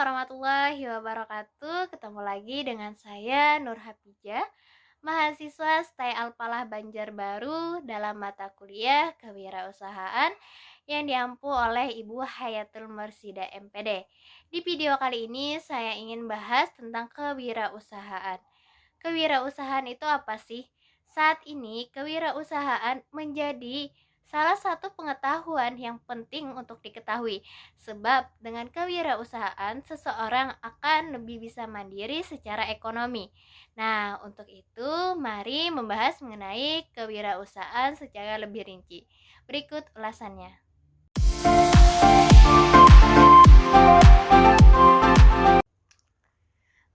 warahmatullahi wabarakatuh. Ketemu lagi dengan saya Nur Hafijah, mahasiswa STAI Alfalah Banjarbaru dalam mata kuliah Kewirausahaan yang diampu oleh Ibu Hayatul Mursida MPD. Di video kali ini saya ingin bahas tentang kewirausahaan. Kewirausahaan itu apa sih? Saat ini kewirausahaan menjadi salah satu pengetahuan yang penting untuk diketahui, sebab dengan kewirausahaan seseorang akan lebih bisa mandiri secara ekonomi. Nah, untuk itu mari membahas mengenai kewirausahaan secara lebih rinci. Berikut ulasannya.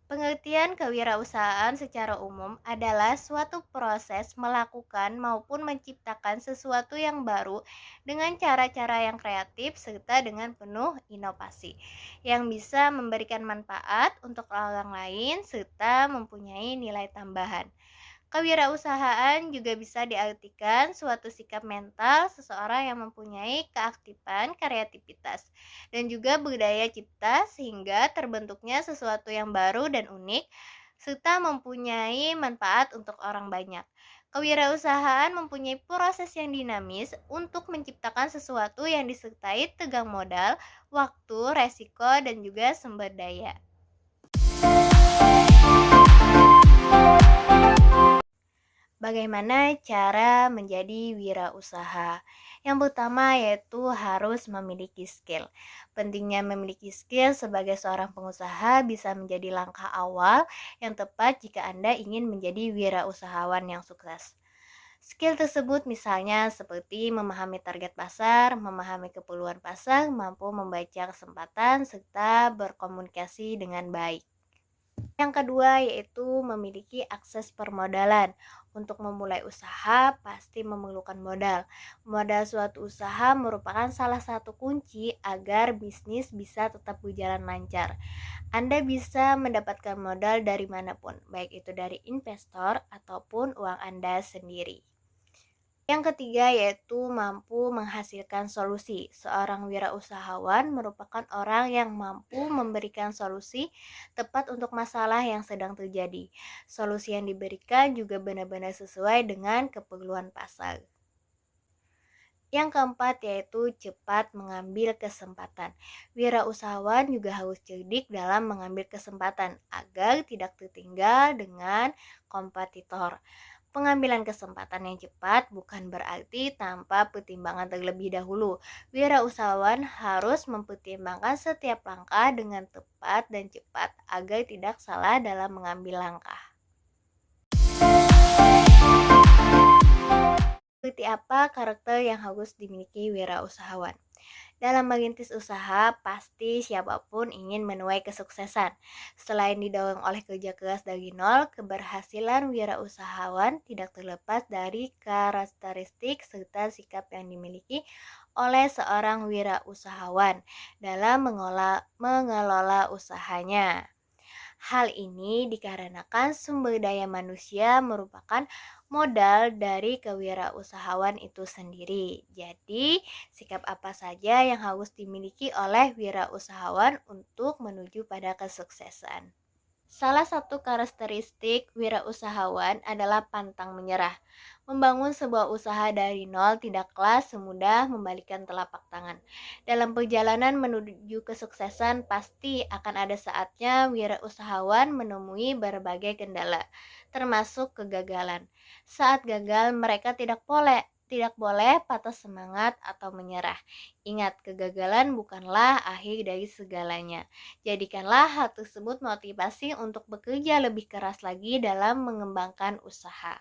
Pengertian kewirausahaan secara umum adalah suatu proses melakukan maupun menciptakan sesuatu yang baru dengan cara-cara yang kreatif serta dengan penuh inovasi yang bisa memberikan manfaat untuk orang lain serta mempunyai nilai tambahan. Kewirausahaan juga bisa diartikan suatu sikap mental seseorang yang mempunyai keaktifan kreativitas dan juga budaya cipta sehingga terbentuknya sesuatu yang baru dan unik serta mempunyai manfaat untuk orang banyak. Kewirausahaan mempunyai proses yang dinamis untuk menciptakan sesuatu yang disertai tegang modal, waktu, resiko, dan juga sumber daya. Bagaimana cara menjadi wirausaha? Yang pertama yaitu harus memiliki skill. Pentingnya memiliki skill sebagai seorang pengusaha bisa menjadi langkah awal yang tepat jika Anda ingin menjadi wirausahawan yang sukses. Skill tersebut misalnya seperti memahami target pasar, memahami keperluan pasar, mampu membaca kesempatan, serta berkomunikasi dengan baik. Yang kedua yaitu memiliki akses permodalan. Untuk memulai usaha pasti memerlukan modal. Modal suatu usaha merupakan salah satu kunci agar bisnis bisa tetap berjalan lancar. Anda bisa mendapatkan modal dari manapun, baik itu dari investor ataupun uang Anda sendiri. Yang ketiga yaitu mampu menghasilkan solusi. Seorang wirausahawan merupakan orang yang mampu memberikan solusi tepat untuk masalah yang sedang terjadi. Solusi yang diberikan juga benar-benar sesuai dengan keperluan pasar. Yang keempat yaitu cepat mengambil kesempatan. Wirausahawan juga harus cerdik dalam mengambil kesempatan agar tidak tertinggal dengan kompetitor. Pengambilan kesempatan yang cepat bukan berarti tanpa pertimbangan terlebih dahulu. Wirausahawan harus mempertimbangkan setiap langkah dengan tepat dan cepat agar tidak salah dalam mengambil langkah. Seperti apa karakter yang harus dimiliki wirausahawan? Dalam merintis usaha, pasti siapapun ingin menuai kesuksesan. Selain didorong oleh kerja keras dari nol, keberhasilan wirausahawan tidak terlepas dari karakteristik serta sikap yang dimiliki oleh seorang wirausahawan dalam mengelola usahanya. Hal ini dikarenakan sumber daya manusia merupakan modal dari kewirausahawan itu sendiri. Jadi, sikap apa saja yang harus dimiliki oleh wirausahawan untuk menuju pada kesuksesan? Salah satu karakteristik wirausahawan adalah pantang menyerah. Membangun sebuah usaha dari nol tidaklah semudah membalikkan telapak tangan. Dalam perjalanan menuju kesuksesan, pasti akan ada saatnya wirausahawan menemui berbagai kendala, termasuk kegagalan. Saat gagal, mereka tidak boleh patah semangat atau menyerah. Ingat, kegagalan bukanlah akhir dari segalanya. Jadikanlah hal tersebut motivasi untuk bekerja lebih keras lagi dalam mengembangkan usaha.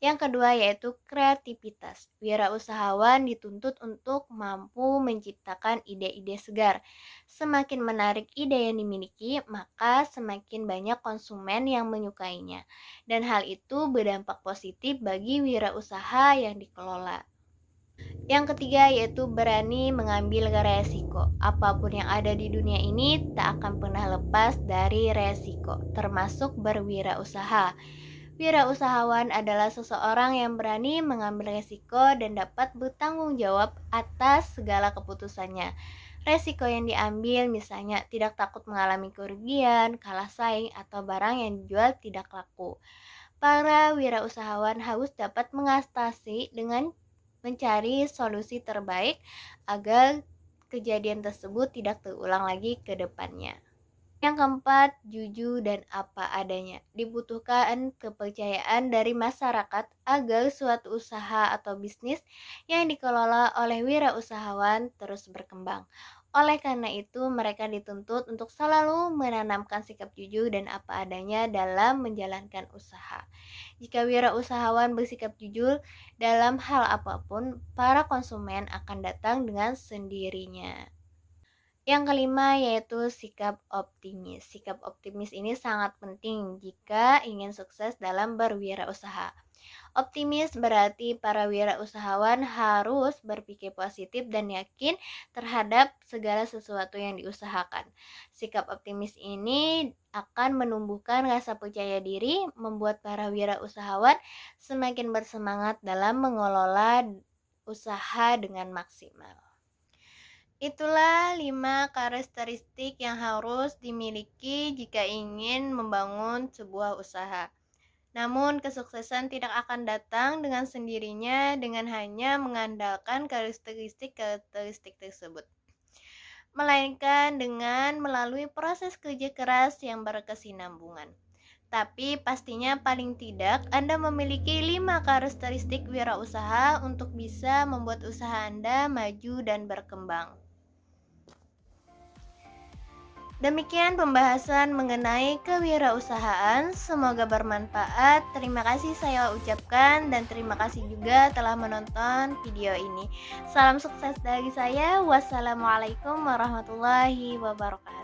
Yang kedua yaitu kreativitas. Wirausahawan dituntut untuk mampu menciptakan ide-ide segar. Semakin menarik ide yang dimiliki, maka semakin banyak konsumen yang menyukainya. Dan hal itu berdampak positif bagi wirausaha yang dikelola. Yang ketiga yaitu berani mengambil resiko. Apapun yang ada di dunia ini tak akan pernah lepas dari resiko, termasuk berwirausaha. Wirausahawan adalah seseorang yang berani mengambil resiko dan dapat bertanggung jawab atas segala keputusannya. Resiko yang diambil misalnya tidak takut mengalami kerugian, kalah saing, atau barang yang dijual tidak laku. Para wirausahawan harus dapat mengatasi dengan mencari solusi terbaik agar kejadian tersebut tidak terulang lagi ke depannya. Yang keempat, jujur dan apa adanya. Dibutuhkan kepercayaan dari masyarakat agar suatu usaha atau bisnis yang dikelola oleh wirausahawan terus berkembang. Oleh karena itu, mereka dituntut untuk selalu menanamkan sikap jujur dan apa adanya dalam menjalankan usaha. Jika wirausahawan bersikap jujur dalam hal apapun, para konsumen akan datang dengan sendirinya. Yang kelima yaitu sikap optimis. Sikap optimis ini sangat penting jika ingin sukses dalam berwirausaha. Optimis berarti para wirausahawan harus berpikir positif dan yakin terhadap segala sesuatu yang diusahakan. Sikap optimis ini akan menumbuhkan rasa percaya diri, membuat para wirausahawan semakin bersemangat dalam mengelola usaha dengan maksimal. Itulah 5 karakteristik yang harus dimiliki jika ingin membangun sebuah usaha. Namun, kesuksesan tidak akan datang dengan sendirinya dengan hanya mengandalkan karakteristik tersebut, melainkan dengan melalui proses kerja keras yang berkesinambungan. Tapi pastinya paling tidak Anda memiliki 5 karakteristik wirausaha untuk bisa membuat usaha Anda maju dan berkembang. Demikian pembahasan mengenai kewirausahaan, semoga bermanfaat. Terima kasih saya ucapkan dan terima kasih juga telah menonton video ini. Salam sukses dari saya. Wassalamualaikum warahmatullahi wabarakatuh.